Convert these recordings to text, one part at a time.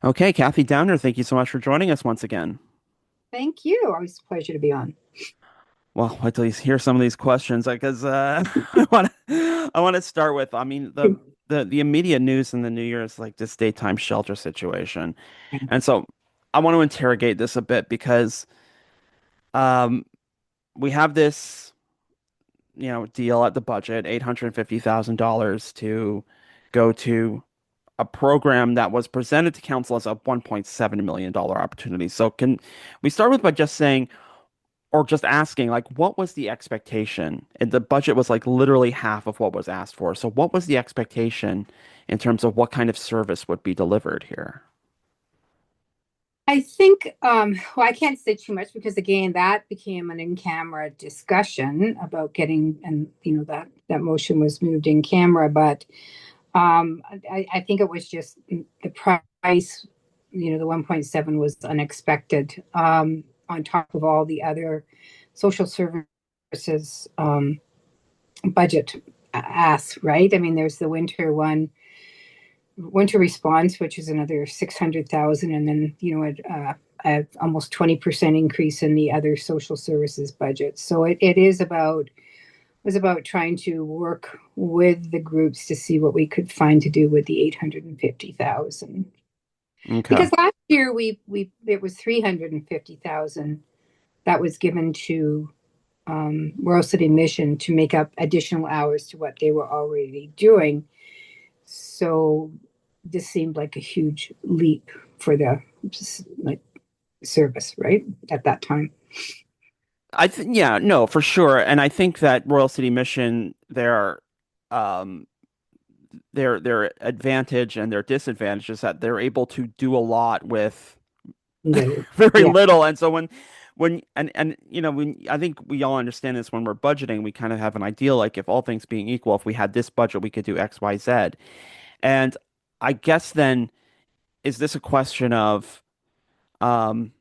Okay, Cathy Downer, thank you so much for joining us once again. Thank you. Always a pleasure to be on. Well, wait till you hear some of these questions, because I want to start with, I mean, the immediate news in the New Year is like this daytime shelter situation, and so I want to interrogate this a bit because um we have this deal at the budget, $850,000 to go to a program that was presented to council as a $1.7 million opportunity. So can we start with by just saying, or just asking, like, what was the expectation? And the budget was like literally half of what was asked for. So what was the expectation in terms of what kind of service would be delivered here? I think, well, I can't say too much because again, that became an in-camera discussion about getting, and that motion was moved in camera. But I think it was just the price. The 1.7 was unexpected. On top of all the other social services budget asks, right? I mean, there's the winter response, which is another 600,000, and then a almost 20% increase in the other social services budget. So it is about was about trying to work with the groups to see what we could find to do with the 850,000. Okay. Because last year we it was 350,000 that was given to Royal City Mission to make up additional hours to what they were already doing. So this seemed like a huge leap for the like service, right? At that time. I think, yeah, no, for sure. And I think that Royal City Mission, um their advantage and their disadvantage is that they're able to do a lot with Little. very Yeah. little. And so when I think we all understand this when we're budgeting, we kind of have an ideal, like, if all things being equal, if we had this budget, we could do X, Y, Z. And I guess then, is this a question of um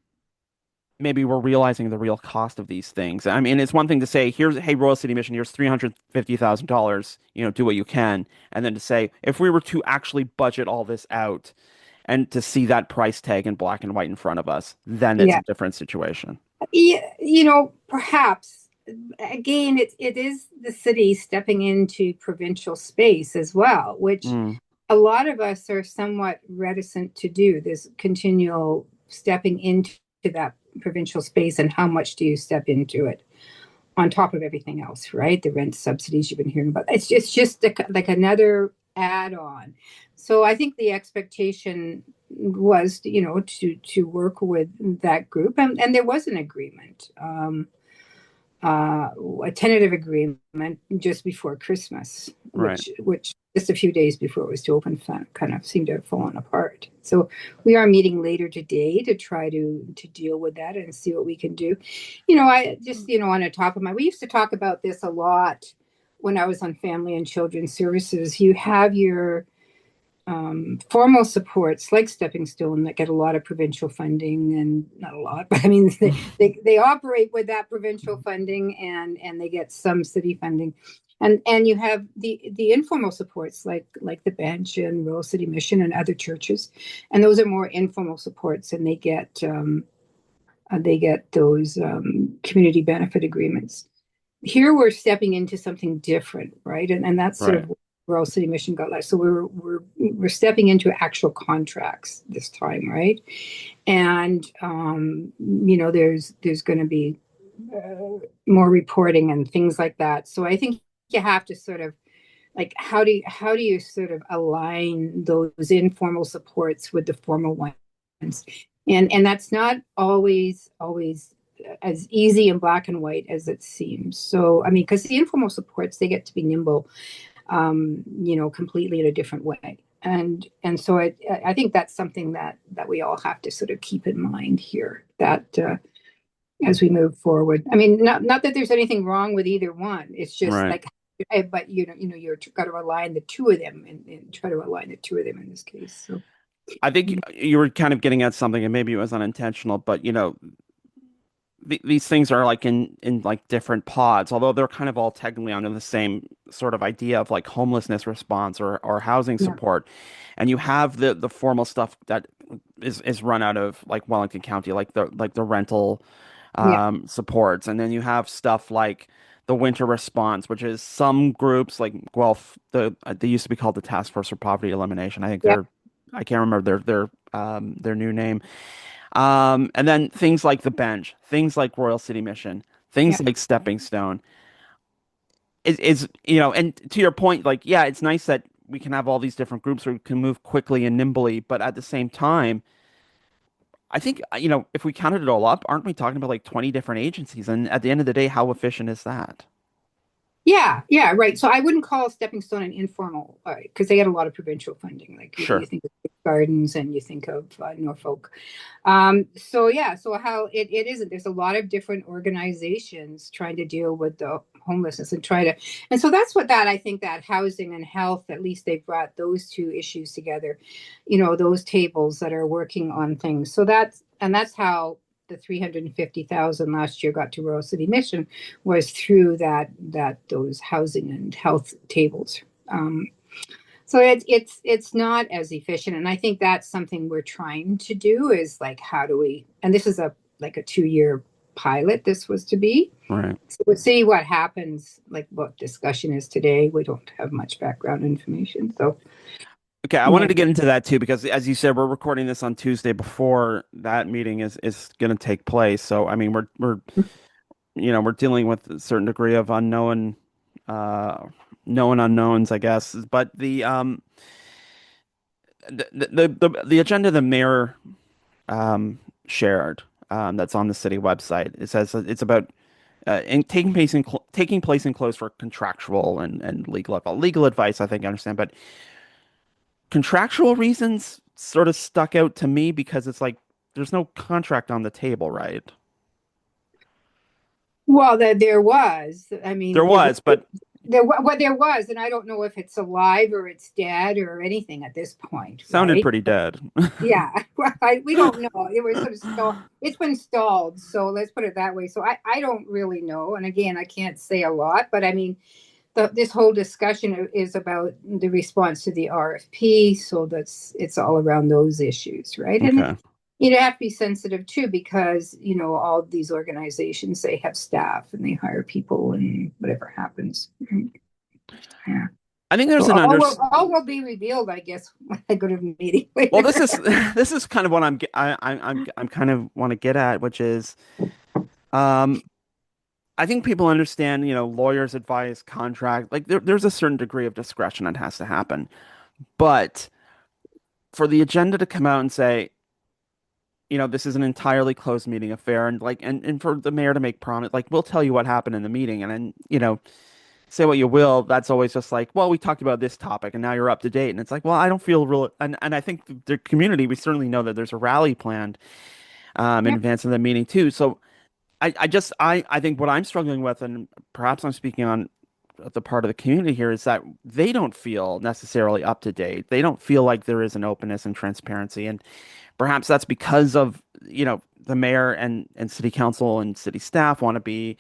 maybe we're realizing the real cost of these things? I mean, it's one thing to say, here's, hey, Royal City Mission, here's $350,000, do what you can. And then to say, if we were to actually budget all this out and to see that price tag in black and white in front of us, then it's a Yeah. different situation. Yeah, perhaps again, it is the city stepping into provincial space as well, which Mm, a lot of us are somewhat reticent to do. This continual stepping into that provincial space, and how much do you step into it on top of everything else, right? The rent subsidies you've been hearing about. It's just like another add-on. So I think the expectation was, to work with that group, and there was an agreement, uh, a tentative agreement just before Christmas, right. which just a few days before it was to open, kind of seemed to have fallen apart. So we are meeting later today to try to deal with that and see what we can do. I just, on a top of my, we used to talk about this a lot when I was on Family and Children's Services. You have your formal supports like Stepping Stone that get a lot of provincial funding, and not a lot, but I mean they operate with that provincial funding, and they get some city funding, and you have the informal supports like the Bench and Rural City Mission and other churches, and those are more informal supports, and they get those community benefit agreements. Here we're stepping into something different, right? And that's sort Right. of where our city mission got like. So we're stepping into actual contracts this time, right? And there's going to be more reporting and things like that. So I think you have to sort of like, how do you sort of align those informal supports with the formal ones, and that's not always as easy in black and white as it seems. So I mean, because the informal supports, they get to be nimble, completely in a different way. And so I think that's something that we all have to sort of keep in mind here, that as we move forward. I mean, not that there's anything wrong with either one. It's just Right. like, but you're got to align the two of them, and try to align the two of them in this case. So I think you were kind of getting at something, and maybe it was unintentional, but these things are like in like different pods, although they're kind of all technically under the same sort of idea of like homelessness response or housing yeah, support. And you have the formal stuff that is run out of like Wellington County, like the rental Yeah. supports, and then you have stuff like the winter response, which is some groups like Guelph. They used to be called the Task Force for Poverty Elimination. I think Yep. I can't remember their new name. And then things like the Bench, things like Royal City Mission, things Yeah. like Stepping Stone is and to your point, like, yeah, it's nice that we can have all these different groups where we can move quickly and nimbly, but at the same time, I think, if we counted it all up, aren't we talking about like 20 different agencies? And at the end of the day, how efficient is that? Yeah, yeah, right. So I wouldn't call Stepping Stone an informal, because they get a lot of provincial funding. Like you Sure. think of Gardens and you think of Norfolk. So yeah, so how it isn't. There's a lot of different organizations trying to deal with the homelessness and try to, and so that's what that I think that housing and health, at least they brought those two issues together. Those tables that are working on things. So that's how the 350,000 last year got to Royal City Mission was through those housing and health tables. Um, so it's not as efficient, and I think that's something we're trying to do is like how do we? And this is a 2-year pilot. This was to be. Right. So we'll see what happens. Like what discussion is today. We don't have much background information, so Okay, I wanted yeah, to get into that too because, as you said, we're recording this on Tuesday before that meeting is going to take place. So, I mean, we're dealing with a certain degree of uh, known unknowns, I guess. But the agenda the mayor shared, that's on the city website. It says it's about taking place in close for contractual and legal advice. I think I understand, but contractual reasons sort of stuck out to me because it's like there's no contract on the table, right? well, there was. I There mean, was, but there was, and I don't know if it's alive or it's dead or anything at this point, sounded right? pretty dead. Yeah, well, we don't know. It was sort of stalled. It's been stalled, so let's put it that way. So I don't really know, and again, I can't say a lot, but I mean, this whole discussion is about the response to the RFP, so it's all around those issues, right? And Okay. you have to be sensitive too, because all these organizations they have staff and they hire people, and whatever happens, yeah. I think So there's an under. all will be revealed, I guess, when I go to the meeting Well, later. this is kind of what I'm kind of want to get at, which is um I think people understand, lawyers' advice, contract, like there's a certain degree of discretion that has to happen. But for the agenda to come out and say, this is an entirely closed meeting affair, and like and for the mayor to make promise, like we'll tell you what happened in the meeting, and then, say what you will, that's always just like, well, we talked about this topic and now you're up to date. And it's like, well, I don't feel real. And I think the community, we certainly know that there's a rally planned in Yep. advance of the meeting too. So I think what I'm struggling with, and perhaps I'm speaking on the part of the community here, is that they don't feel necessarily up to date. They don't feel like there is an openness and transparency. And perhaps that's because of, the mayor and city council and city staff want to be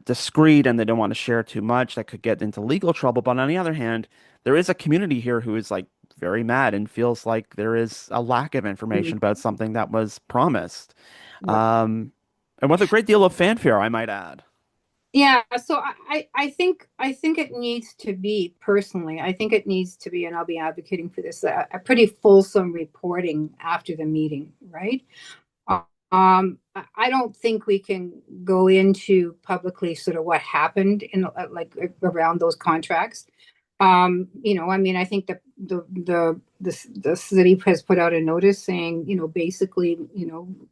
discreet and they don't want to share too much that could get into legal trouble. But on the other hand, there is a community here who is like very mad and feels like there is a lack of information about something that was promised. Yep. Um, and with a great deal of fanfare, I might add. Yeah, so I think it needs to be personally. I think it needs to be, and I'll be advocating for this, a pretty fulsome reporting after the meeting, right? I don't think we can go into publicly sort of what happened in like around those contracts. I mean, I think the city has put out a notice saying, basically,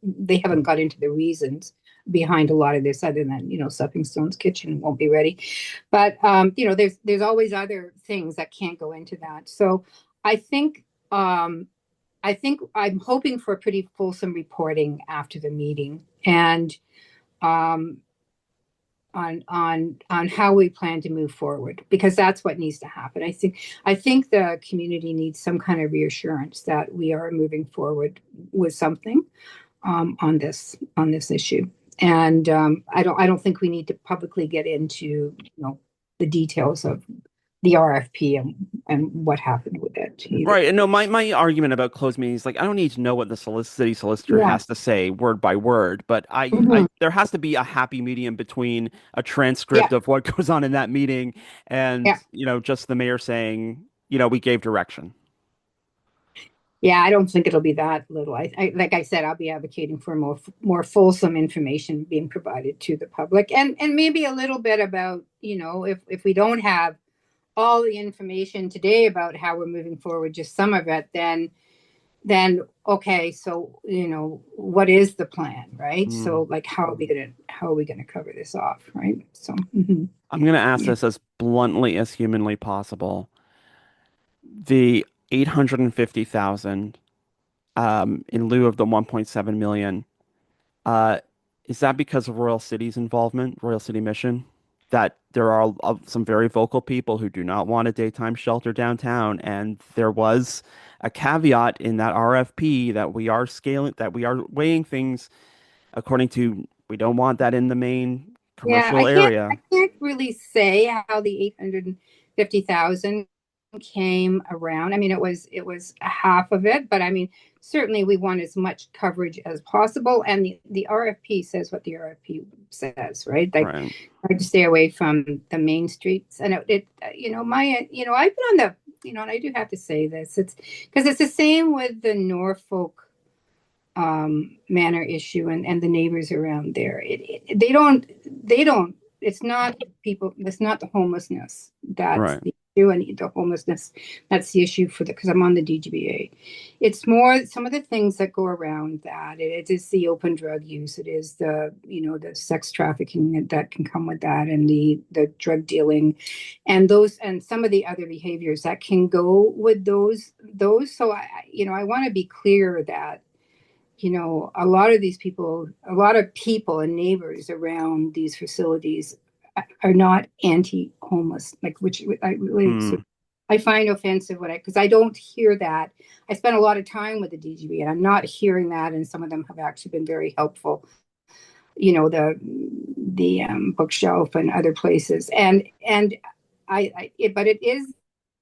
they haven't got into the reasons behind a lot of this, other than, Stepping Stone's kitchen won't be ready. But there's always other things that can't go into that. So I think I think I'm hoping for a pretty fulsome reporting after the meeting, and um, on how we plan to move forward, because that's what needs to happen. I think the community needs some kind of reassurance that we are moving forward with something on this issue. And I don't think we need to publicly get into the details of the RFP and what happened with it either. Right. And no, my argument about closed meetings, like I don't need to know what the city solicitor Yeah. has to say word by word, but Hmm. there has to be a happy medium between a transcript Yeah. of what goes on in that meeting and, Yeah. just the mayor saying, we gave direction. Yeah, I don't think it'll be that little. Like I said, I'll be advocating for more fulsome information being provided to the public, and maybe a little bit about, if we don't have all the information today about how we're moving forward, just some of it, then okay, so what is the plan, right? Hmm. So like, how are we gonna cover this off, right? So mhm. I'm going to ask Yeah. this as bluntly as humanly possible. The 850,000 in lieu of the 1.7 million. Uh, is that because of Royal City's involvement, Royal City Mission? That there are some very vocal people who do not want a daytime shelter downtown, and there was a caveat in that RFP that we are weighing things according to we don't want that in the main Yeah, commercial I area. can't really say how the 850,000 came around. I mean, it was a half of it, but I mean, certainly we want as much coverage as possible. And the RFP says what the RFP says, right? Like, Right. try to stay away from the main streets. And I've been on and I do have to say this. It's because it's the same with the Norfolk manor issue and the neighbors around there. They don't. It's not people. It's not the homelessness that's Right. the issue, and the homelessness that's the issue because I'm on the DGBA. It's more some of the things that go around that. It is the open drug use. It is the sex trafficking that can come with that, and the drug dealing, and some of the other behaviors that can go with those. So I want to be clear that a lot of people and neighbors around these facilities are not anti-homeless, like which I really Hmm. I find offensive because I don't hear that. I spent a lot of time with the DGB, and I'm not hearing that. And some of them have actually been very helpful. The bookshelf and other places, and but it is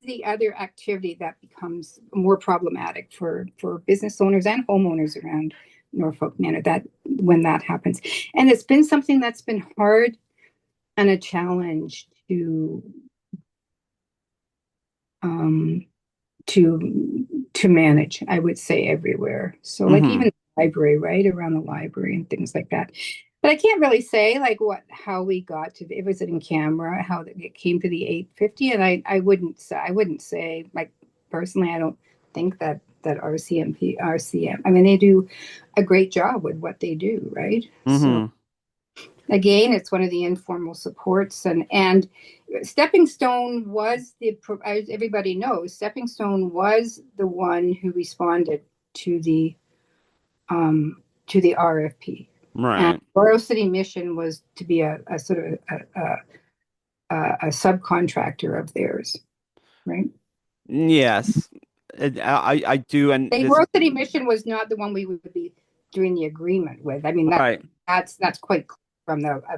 the other activity that becomes more problematic for business owners and homeowners around Norfolk Manor, that when that happens. And it's been something that's been hard and a challenge um to manage, I would say, everywhere. So like Hmm. even the library, right around the library and things like that. But I can't really say like how we got to it was in camera, how it came to the 850. And I wouldn't say like personally, I don't think that RCM, I mean, they do a great job with what they do, right? So Hmm. again, it's one of the informal supports, and Stepping Stone was as everybody knows, Stepping Stone was the one who responded to the RFP, and Right. Royal City Mission was to be a sort of a subcontractor of theirs, right? Yes. I do, and The this Royal City Mission was not the one we would be doing the agreement with. I mean, right. that's quite clear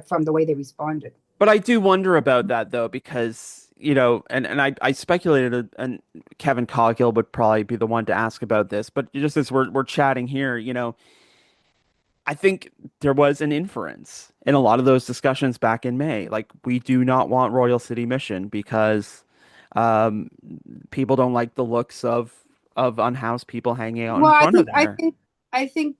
from the way they responded. But I do wonder about that though, because and I speculated, and Kevin Coghill would probably be the one to ask about this. But just as we're chatting here, I think there was an inference in a lot of those discussions back in May. Like, we do not want Royal City Mission because um, people don't like the looks of unhoused people hanging out in Well, I front of think I there. think I think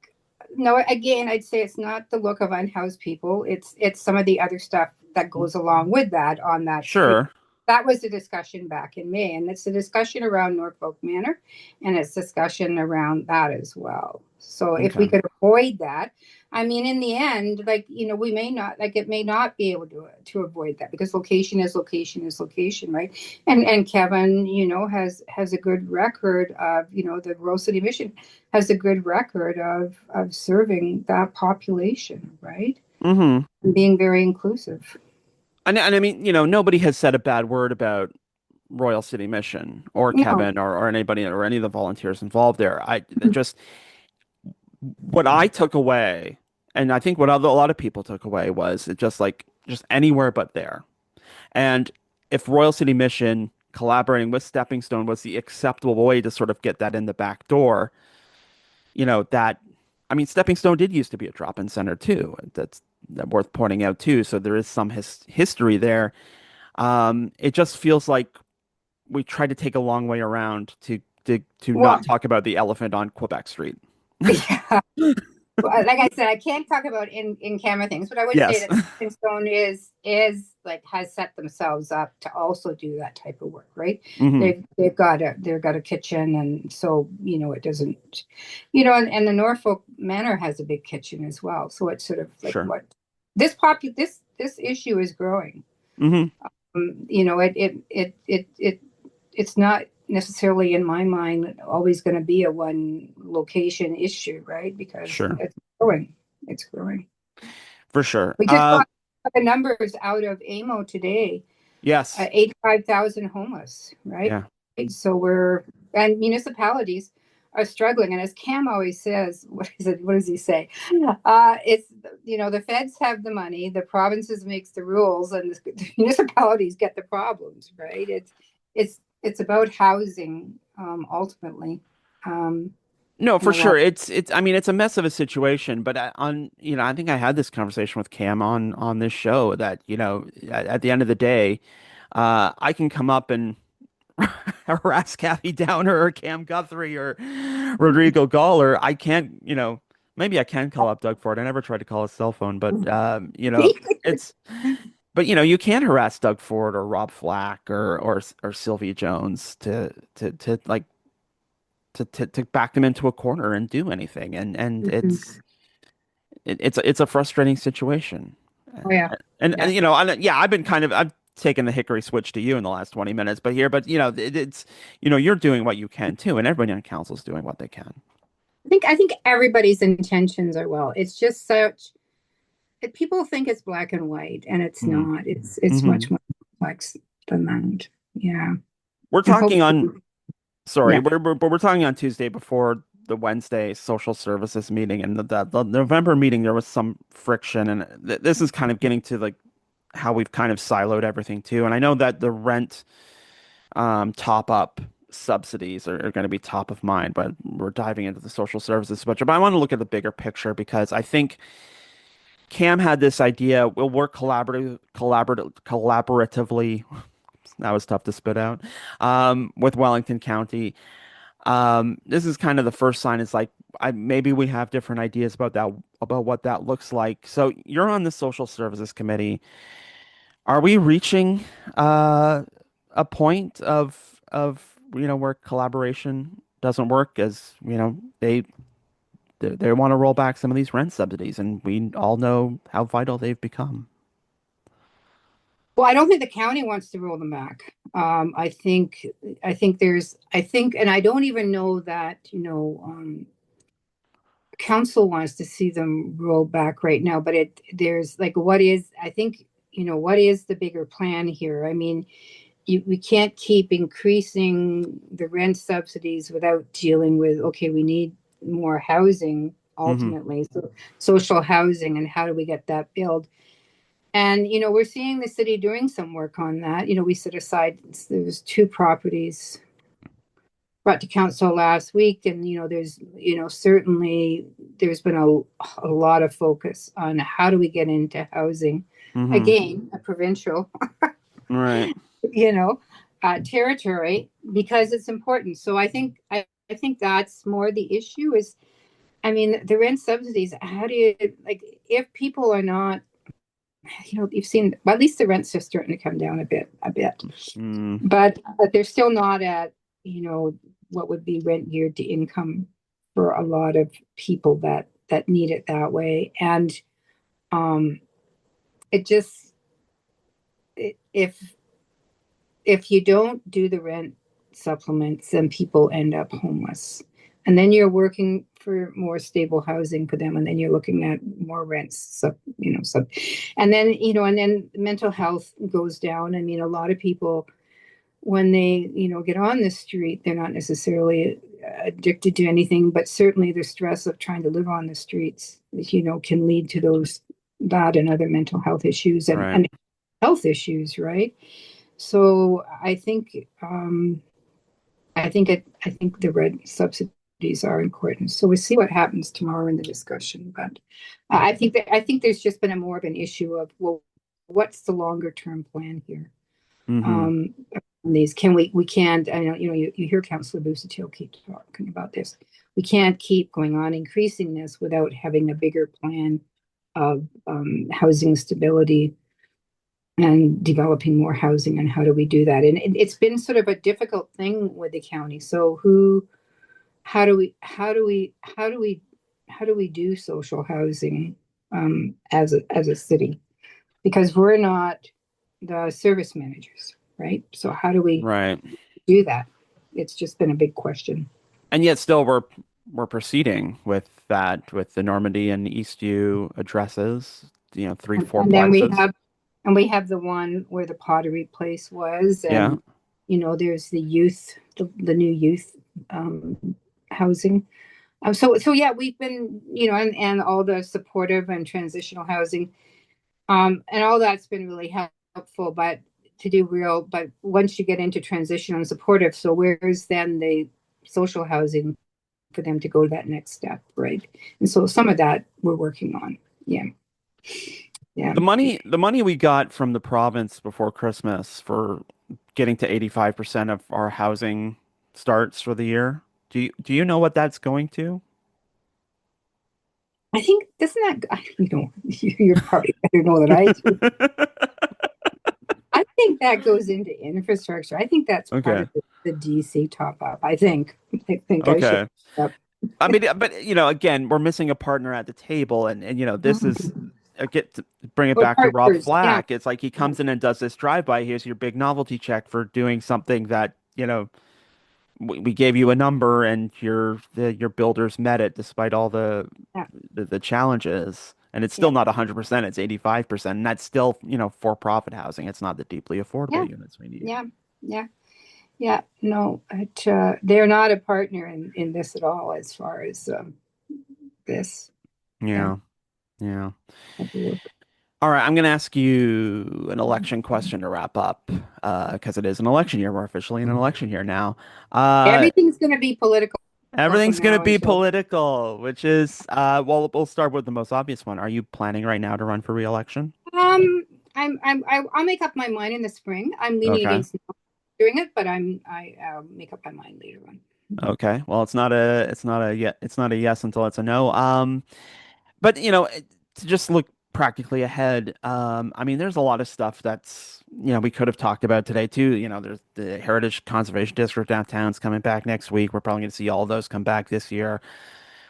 no, again, I'd say it's not the look of unhoused people. It's some of the other stuff that goes along with that on that street. Sure. That was the discussion back in May, and it's a discussion around Norfolk Manor, and it's discussion around that as well. So if we Okay. could avoid that, I mean, in the end, like we may not like it may not be able to avoid that because location is location is location, right? And Kevin, has a good record of the Rural City Mission has a good record of serving that population, right? Mm-hmm. And being very inclusive. And I mean, nobody has said a bad word about Royal City Mission or No, Kevin or anybody or any of the volunteers involved there. I just what I took away, and I think what a lot of people took away was it just like just anywhere but there. And if Royal City Mission collaborating with Stepping Stone was the acceptable way to sort of get that in the back door, that, I mean, Stepping Stone did used to be a drop-in center too. That worth pointing out too. So there is some history there. It just feels like we tried to take a long way around to Well, not talk about the elephant on Quebec Street. yeah. Well, like I said, I can't talk about in camera things, but I would say Yes. that Stepping Stone is like has set themselves up to also do that type of work, right? Hmm. They've got a kitchen, and so it doesn't, and the Norfolk Manor has a big kitchen as well. So it's sort of like Sure. what this issue is growing. Hmm. It's not necessarily in my mind always going to be a one location issue, right? Because Sure. it's growing. For sure. We just got the numbers out of AMO today, Yes. 85,000 homeless, right? Yeah. And municipalities are struggling. And as Cam always says, what is it? What does he say? It's, the feds have the money, the provinces makes the rules, and the municipalities get the problems, right? It's about housing, ultimately. Um, No, and for a lot. sure. I mean, it's a mess of a situation, but I think I had this conversation with Cam on this show that, at the end of the day, I can come up and harass Cathy Downer or Cam Guthrie or Rodrigo Gall, I can't, maybe I can call up Doug Ford. I never tried to call his cell phone, but it's, but you can't harass Doug Ford or Rob Flack or Sylvia Jones to like to back them into a corner and do anything. And Mhm. it's a frustrating situation. Oh yeah, And yeah. yeah, I've taken the hickory switch to you in the last 20 minutes, but it's you're doing what you can too, and everybody on council is doing what they can. I think everybody's intentions are well. It's just such people think it's black and white, and it's Hmm. not. It's Hmm. much more complex than that. Yeah, We're and talking hopefully, on Sorry, yeah. we're talking on Tuesday before the Wednesday social services meeting, and the November meeting there was some friction, and this is kind of getting to like how we've kind of siloed everything too. And I know that the rent top up subsidies are going to be top of mind, but we're diving into the social services budget. But I want to look at the bigger picture because I think Cam had this idea. We'll work collaboratively. That was tough to spit out. With Wellington County. This is kind of the first sign. It's like maybe we have different ideas about what that looks like. So you're on the social services committee. Are we reaching uh, a point of where collaboration doesn't work as they want to roll back some of these rent subsidies, and we all know how vital they've become. Well, I don't think the county wants to roll them back. And I don't even know that council wants to see them roll back right now. But there's like, what is the bigger plan here? I mean, we can't keep increasing the rent subsidies without dealing with, okay, we need more housing Hmm. ultimately. So social housing, and how do we get that built? And we're seeing the city doing some work on that. We set aside, there's two properties brought to council last week, and there's certainly there's been a lot of focus on how do we get into housing, Hmm. again, a provincial Right. you know territory, because it's important. So I think that's more the issue is, I mean, the rent subsidies, how do you, like, if people are not, you've seen, well, at least the rents are starting to come down a bit, Mm. but they're still not at what would be rent geared to income for a lot of people that need it that way. And um it just if you don't do the rent supplements, then people end up homeless. And then you're working for more stable housing for them, and then you're looking at more rents. And then mental health goes down. I mean, a lot of people, when they get on the street, they're not necessarily addicted to anything, but certainly the stress of trying to live on the streets, can lead to that and other mental health issues, and, Right. and health issues, right? So I think the red subsidies are important. So we'll see what happens tomorrow in the discussion. But I think there's just been a more of an issue of, well, what's the longer term plan here? Hmm. Um, these we can't. I know you hear Councillor Busuttil keep talking about this. We can't keep going on increasing this without having a bigger plan of housing stability and developing more housing. And how do we do that? And it's been sort of a difficult thing with the county. So how do we do social housing as a city? Because we're not the service managers, right? So how do we Right. do that? It's just been a big question. And yet still we're proceeding with that with the Normandy and Eastview addresses, three And then fourplexes. we have the one where the pottery place was, Yeah. and there's the new youth um, housing. So yeah, we've been, and all the supportive and transitional housing, and all that's been really helpful. But once you get into transitional and supportive, so where's then the social housing for them to go to that next step, right? And so some of that we're working on. Yeah, yeah. The money we got from the province before Christmas for getting to 85% of our housing starts for the year. Do you know what that's going to? I think doesn't that you're probably better know than I do. I think that goes into infrastructure. I think that's part Okay. of the DC top up. I think I should. Okay. Yep. I mean, but again, we're missing a partner at the table, and this is get to bring it Or back to Rob partners. Yeah. Flack. It's like he Yeah. comes in and does this drive-by. Here's your big novelty check for doing something that, we gave you a number and your builders met it despite all Yeah. the challenges. And it's Yeah. still not 100%, it's 85%. And that's still, for-profit housing. It's not the deeply Yeah. affordable units we need. Yeah. Yeah. Yeah. No, they're not a partner in this at all as far as this. Yeah. Yeah. Yeah. Have to look. All right, I'm going to ask you an election question to wrap up, because it is an election year. We're officially in an election year now. Uh, Everything's going to be political from everything's going to now be until. political, which is, well, we'll start with the most obvious one. Are you planning right now to run for re-election? I'll make up my mind in the spring. I'm leaning Okay. against not doing it, but I'll make up my mind later on. Okay. Well, it's not a yes until it's a no. But to just look practically ahead, I mean, there's a lot of stuff that's we could have talked about today too. There's the Heritage Conservation District downtown's coming back next week. We're probably going to see all of those come back this year.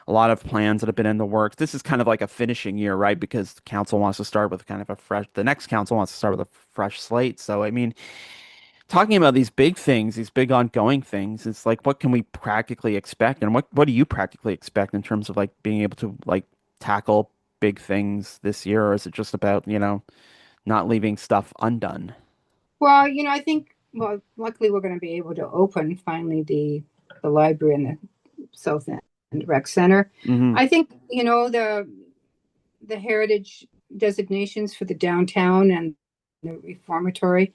A lot of plans that have been in the works. This is kind of like a finishing year, right? Because the council wants to start with kind of a fresh. The next council wants to start with a fresh slate. So I mean, talking about these big things, these big ongoing things, it's like what can we practically expect, and what do you practically expect in terms of like being able to like tackle big things this year, or is it just about, not leaving stuff undone? Well, I think, well, luckily we're going to be able to open finally the library and the South End Rec Center. Hmm. I think, the heritage designations for the downtown and the reformatory.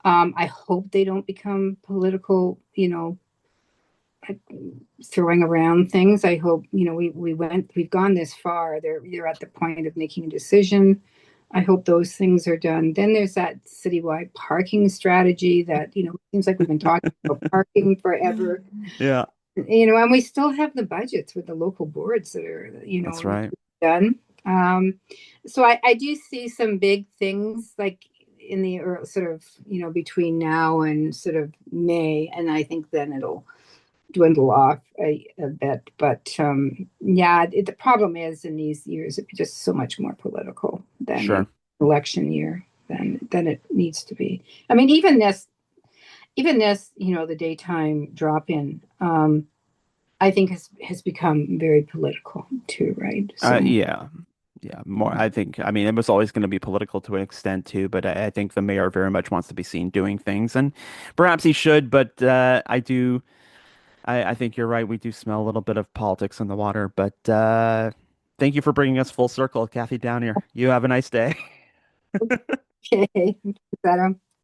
I hope they don't become political, throwing around things. I hope, we've gone this far. They're at the point of making a decision. I hope those things are done. Then there's that citywide parking strategy that, seems like we've been talking about parking forever. Yeah, And we still have the budgets with the local boards that are, that's right. done. Um, so I do see some big things like in the sort of, between now and sort of May, and I think then it'll dwindle off a bit. But yeah, the problem is in these years, it's just so much more political than an Sure. election year than it needs to be. I mean, even this, the daytime drop in, I think has become very political too, right? So Yeah. Yeah, more. I think. I mean, it was always going to be political to an extent too, but I think the mayor very much wants to be seen doing things, and perhaps he should. But I do. I think you're right. We do smell a little bit of politics in the water, but thank you for bringing us full circle, Kathy Downer. You have a nice day. okay, is that